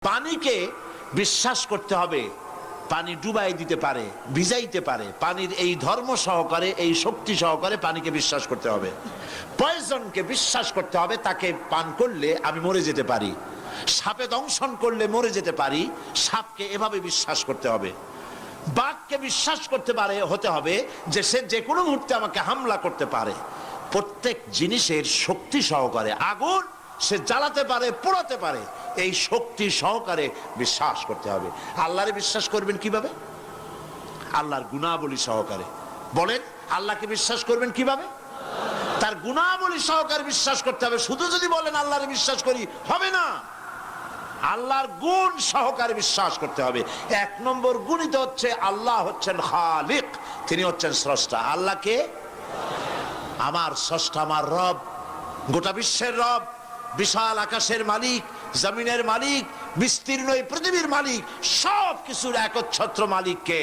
পানিকে বিশ্বাস করতে হবে, পানি ডুবাই দিতে পারে, ভিজাইতে পারে। পানির এই ধর্ম সহকারে, এই শক্তি সহকারে পানিকে বিশ্বাস করতে হবে। পয়জনকে বিশ্বাস করতে হবে, তাকে পান করলে আমি মরে যেতে পারি। সাপে দংশন করলে মরে যেতে পারি, সাপকে এভাবে বিশ্বাস করতে হবে। বাঘকে বিশ্বাস করতে পারে হতে হবে যে সে যে কোনো মুহূর্তে আমাকে হামলা করতে পারে। প্রত্যেক জিনিসের শক্তি সহকারে, আগুন সে জ্বালাতে পারে, পোড়াতে পারে, এই শক্তি সহকারে বিশ্বাস করতে হবে। আল্লাহরে বিশ্বাস করবেন কিভাবে? আল্লাহর গুণাবলী সহকারে। বলেন, আল্লাহকে বিশ্বাস করবেন কিভাবে? তার গুণাবলী সহকারে বিশ্বাস করতে হবে। শুধু যদি বলেন আল্লাহরে বিশ্বাস করি, হবে না। আল্লাহর গুণ সহকারে বিশ্বাস করতে হবে। এক নম্বর গুণিত হচ্ছে আল্লাহ হচ্ছেন খালিক, তিনি হচ্ছেন স্রষ্টা। আল্লাহকে আমার স্রষ্টা, আমার রব, গোটা বিশ্বের রব, বিশাল আকাশের মালিক, জমিনের মালিক, বিস্তীর্ণ এই পৃথিবীর মালিক, সব কিছুর একচ্ছত্র মালিককে